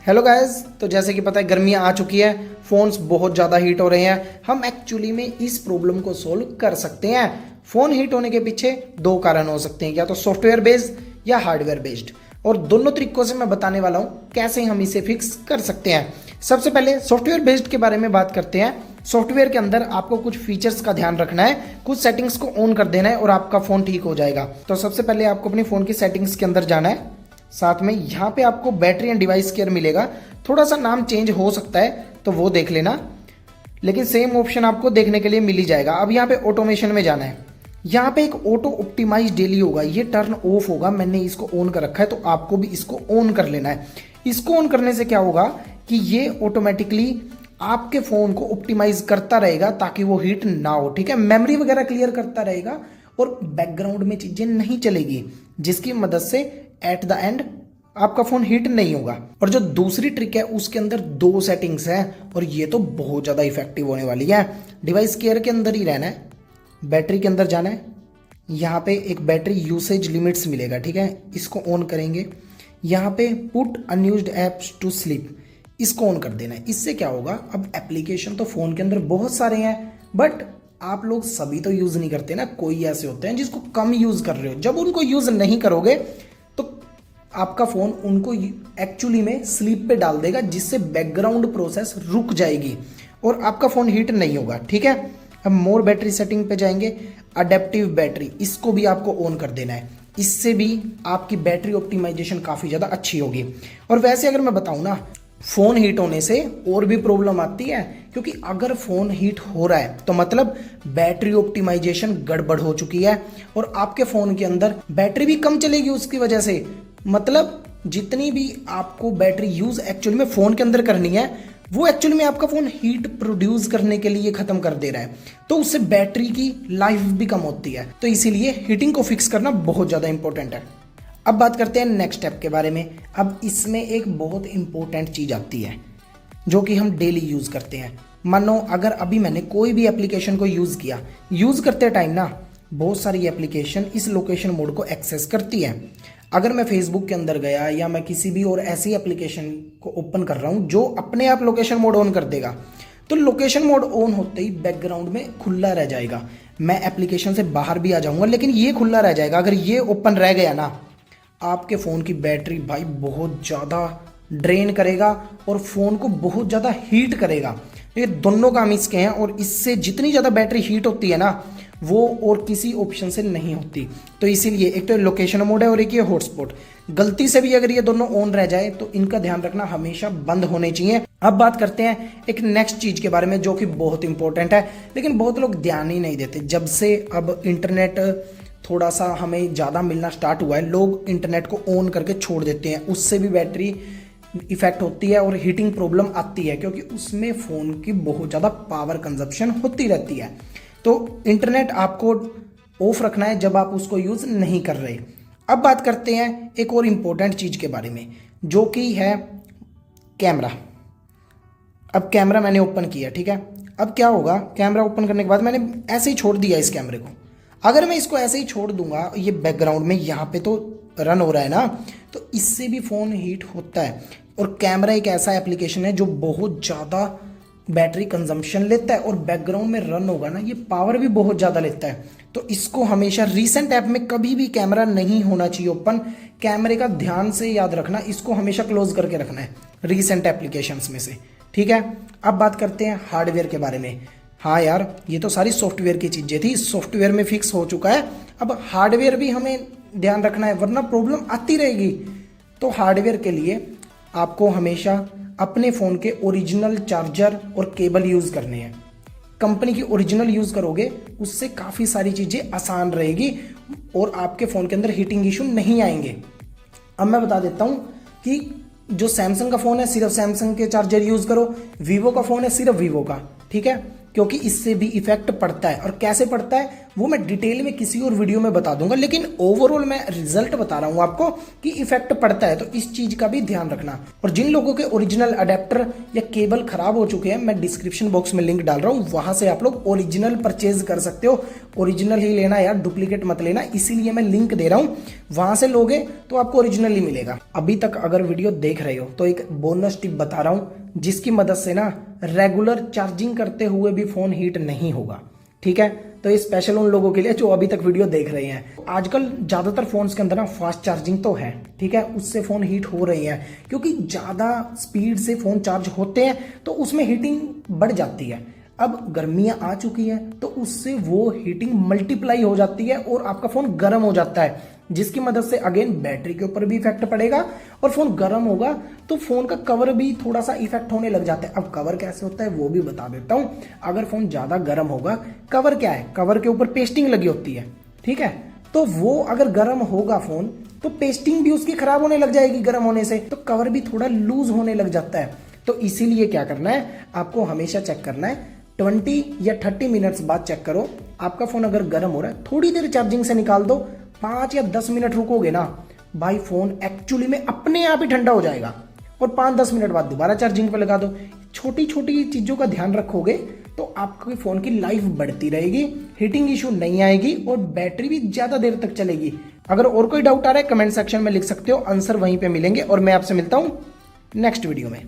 Hello guys, तो जैसे कि पता है गर्मियाँ आ चुकी है, फ़ोन्स बहुत ज़्यादा हीट हो रहे हैं। हम एक्चुअली में इस प्रॉब्लम को सोल्व कर सकते हैं। फ़ोन हीट होने के पीछे दो कारण हो सकते हैं, या तो सॉफ्टवेयर बेस्ड या हार्डवेयर बेस्ड, और दोनों तरीकों से मैं बताने वाला हूँ कैसे हम इसे फिक्स कर सकते हैं। सबसे पहले सॉफ्टवेयर बेस्ड के बारे में बात करते हैं। सॉफ्टवेयर के अंदर आपको कुछ फीचर्स का ध्यान रखना है, कुछ सेटिंग्स को ऑन कर देना है और आपका फ़ोन ठीक हो जाएगा। तो सबसे पहले आपको अपने फ़ोन की सेटिंग्स के अंदर जाना है। साथ में यहाँ पे आपको बैटरी एंड डिवाइस केयर मिलेगा। थोड़ा सा नाम चेंज हो सकता है तो वो देख लेना, लेकिन सेम ऑप्शन आपको देखने के लिए मिल ही जाएगा। अब यहाँ पे ऑटोमेशन में जाना है। यहाँ पे एक ऑटो ऑप्टिमाइज डेली होगा, ये टर्न ऑफ होगा। मैंने इसको ऑन कर रखा है, तो आपको भी इसको ऑन कर लेना है। इसको ऑन करने से क्या होगा कि ये ऑटोमेटिकली आपके फ़ोन को ऑप्टिमाइज करता रहेगा ताकि वो हीट ना हो। ठीक है, मेमोरी वगैरह क्लियर करता रहेगा और बैकग्राउंड में चीज़ें नहीं चलेगी, जिसकी मदद से एट द एंड आपका फ़ोन हीट नहीं होगा। और जो दूसरी ट्रिक है उसके अंदर दो सेटिंग्स हैं और ये तो बहुत ज़्यादा इफेक्टिव होने वाली है। डिवाइस केयर के अंदर ही रहना है, बैटरी के अंदर जाना है। यहाँ पे एक बैटरी यूसेज लिमिट्स मिलेगा, ठीक है, इसको ऑन करेंगे। यहाँ पे put unused apps to sleep, इसको ऑन कर देना है। इससे क्या होगा, अब एप्लीकेशन तो फ़ोन के अंदर बहुत सारे हैं, बट आप लोग सभी तो यूज़ नहीं करते ना। कोई ऐसे होते हैं जिसको कम यूज़ कर रहे हो। जब उनको यूज़ नहीं करोगे तो आपका फ़ोन उनको एक्चुअली में स्लीप पे डाल देगा, जिससे बैकग्राउंड प्रोसेस रुक जाएगी और आपका फ़ोन हीट नहीं होगा। ठीक है, अब मोर बैटरी सेटिंग पे जाएंगे। अडेप्टिव बैटरी, इसको भी आपको ऑन कर देना है। इससे भी आपकी बैटरी ऑप्टिमाइजेशन काफ़ी ज़्यादा अच्छी होगी। और वैसे अगर मैं बताऊँ ना, फ़ोन हीट होने से और भी प्रॉब्लम आती है, क्योंकि अगर फ़ोन हीट हो रहा है तो मतलब बैटरी ऑप्टिमाइजेशन गड़बड़ हो चुकी है और आपके फ़ोन के अंदर बैटरी भी कम चलेगी उसकी वजह से। मतलब जितनी भी आपको बैटरी यूज़ एक्चुअली में फ़ोन के अंदर करनी है, वो एक्चुअली में आपका फ़ोन हीट प्रोड्यूस करने के लिए ख़त्म कर दे रहा है, तो उससे बैटरी की लाइफ भी कम होती है। तो इसीलिए हीटिंग को फिक्स करना बहुत ज़्यादा इंपॉर्टेंट है। अब बात करते हैं नेक्स्ट स्टेप के बारे में। अब इसमें एक बहुत इंपॉर्टेंट चीज़ आती है जो कि हम डेली यूज़ करते हैं। मानो अगर अभी मैंने कोई भी एप्लीकेशन को यूज़ करते टाइम ना, बहुत सारी एप्लीकेशन इस लोकेशन मोड को एक्सेस करती है। अगर मैं फेसबुक के अंदर गया या मैं किसी भी और ऐसी एप्लीकेशन को ओपन कर रहा हूँ जो अपने आप लोकेशन मोड ऑन कर देगा, तो लोकेशन मोड ऑन होते ही बैकग्राउंड में खुला रह जाएगा। मैं एप्लीकेशन से बाहर भी आ जाऊँगा लेकिन ये खुला रह जाएगा। अगर ये ओपन रह गया ना, आपके फ़ोन की बैटरी भाई बहुत ज़्यादा ड्रेन करेगा और फ़ोन को बहुत ज़्यादा हीट करेगा। ये दोनों काम इसके हैं और इससे जितनी ज़्यादा बैटरी हीट होती है ना, वो और किसी ऑप्शन से नहीं होती। तो इसीलिए एक तो लोकेशन मोड है और एक ये हॉटस्पॉट। गलती से भी अगर ये दोनों ऑन रह जाए तो इनका ध्यान रखना, हमेशा बंद होने चाहिए। अब बात करते हैं एक नेक्स्ट चीज़ के बारे में जो कि बहुत इंपॉर्टेंट है, लेकिन बहुत लोग ध्यान ही नहीं देते। जब से अब इंटरनेट थोड़ा सा हमें ज़्यादा मिलना स्टार्ट हुआ है, लोग इंटरनेट को ऑन करके छोड़ देते हैं। उससे भी बैटरी इफेक्ट होती है और हीटिंग प्रॉब्लम आती है, क्योंकि उसमें फ़ोन की बहुत ज़्यादा पावर कंजप्शन होती रहती है। तो इंटरनेट आपको ऑफ रखना है जब आप उसको यूज़ नहीं कर रहे। अब बात करते हैं एक और इम्पोर्टेंट चीज़ के बारे में, जो कि है कैमरा। अब कैमरा मैंने ओपन किया, ठीक है। अब क्या होगा, कैमरा ओपन करने के बाद मैंने ऐसे ही छोड़ दिया इस कैमरे को। अगर मैं इसको ऐसे ही छोड़ दूंगा, ये बैकग्राउंड में यहाँ पे तो रन हो रहा है ना, तो इससे भी फ़ोन हीट होता है। और कैमरा एक ऐसा एप्लीकेशन है जो बहुत ज़्यादा बैटरी कंजम्पशन लेता है और बैकग्राउंड में रन होगा ना, ये पावर भी बहुत ज़्यादा लेता है। तो इसको हमेशा रीसेंट ऐप में कभी भी कैमरा नहीं होना चाहिए ओपन। कैमरे का ध्यान से याद रखना, इसको हमेशा क्लोज करके रखना है रीसेंट एप्लीकेशंस में से, ठीक है। अब बात करते हैं हार्डवेयर के बारे में। हाँ यार, ये तो सारी सॉफ्टवेयर की चीज़ें थी, सॉफ्टवेयर में फिक्स हो चुका है। अब हार्डवेयर भी हमें ध्यान रखना है, वरना प्रॉब्लम आती रहेगी। तो हार्डवेयर के लिए आपको हमेशा अपने फ़ोन के ओरिजिनल चार्जर और केबल यूज़ करने हैं। कंपनी की ओरिजिनल यूज़ करोगे, उससे काफ़ी सारी चीज़ें आसान रहेगी और आपके फ़ोन के अंदर हीटिंग इशू नहीं आएंगे। अब मैं बता देता हूँ कि जो सैमसंग का फ़ोन है सिर्फ सैमसंग के चार्जर यूज़ करो, वीवो का फ़ोन है सिर्फ वीवो का, ठीक है, क्योंकि इससे भी इफेक्ट पड़ता है। और कैसे पड़ता है, वो मैं डिटेल में किसी और वीडियो में बता दूंगा, लेकिन ओवरऑल मैं रिजल्ट बता रहा हूँ आपको कि इफेक्ट पड़ता है, तो इस चीज का भी ध्यान रखना। और जिन लोगों के ओरिजिनल अडेप्टर या केबल खराब हो चुके हैं, मैं डिस्क्रिप्शन बॉक्स में लिंक डाल रहा हूँ, वहां से आप लोग ओरिजिनल परचेज कर सकते हो। ओरिजिनल ही लेना यार, डुप्लीकेट मत लेना, इसीलिए मैं लिंक दे रहा हूँ, वहां से लोगे तो आपको ओरिजिनल ही मिलेगा। अभी तक अगर वीडियो देख रहे हो तो एक बोनस टिप बता रहा हूँ, जिसकी मदद से ना रेगुलर चार्जिंग करते हुए भी फोन हीट नहीं होगा, ठीक है। तो ये स्पेशल उन लोगों के लिए जो अभी तक वीडियो देख रहे हैं। आजकल ज्यादातर फोन्स के अंदर ना फास्ट चार्जिंग तो है, ठीक है, उससे फोन हीट हो रही है, क्योंकि ज्यादा स्पीड से फोन चार्ज होते हैं तो उसमें हीटिंग बढ़ जाती है। अब गर्मियां आ चुकी है तो उससे वो हीटिंग मल्टीप्लाई हो जाती है और आपका फोन गर्म हो जाता है, जिसकी मदद से अगेन बैटरी के ऊपर भी इफेक्ट पड़ेगा और फोन गर्म होगा तो फोन का कवर भी थोड़ा सा इफेक्ट होने लग जाता है। अब कवर कैसे होता है वो भी बता देता हूं। अगर फोन ज्यादा गर्म होगा, कवर क्या है, कवर के ऊपर पेस्टिंग लगी होती है, ठीक है, तो वो अगर गर्म होगा फोन तो पेस्टिंग भी उसकी खराब होने लग जाएगी गर्म होने से, तो कवर भी थोड़ा लूज होने लग जाता है। तो इसीलिए क्या करना है, आपको हमेशा चेक करना है, 20 या 30 मिनट्स बाद चेक करो। आपका फोन अगर गर्म हो रहा है, थोड़ी देर चार्जिंग से निकाल दो, 5 या 10 मिनट रुकोगे ना भाई, फोन एक्चुअली में अपने आप ही ठंडा हो जाएगा, और 5-10 मिनट बाद दोबारा चार्जिंग पे लगा दो। छोटी छोटी चीजों का ध्यान रखोगे तो आपके फोन की लाइफ बढ़ती रहेगी, हीटिंग इशू नहीं आएगी और बैटरी भी ज्यादा देर तक चलेगी। अगर और कोई डाउट आ रहा है कमेंट सेक्शन में लिख सकते हो, आंसर वहीं पे मिलेंगे, और मैं आपसे मिलता हूं नेक्स्ट वीडियो में।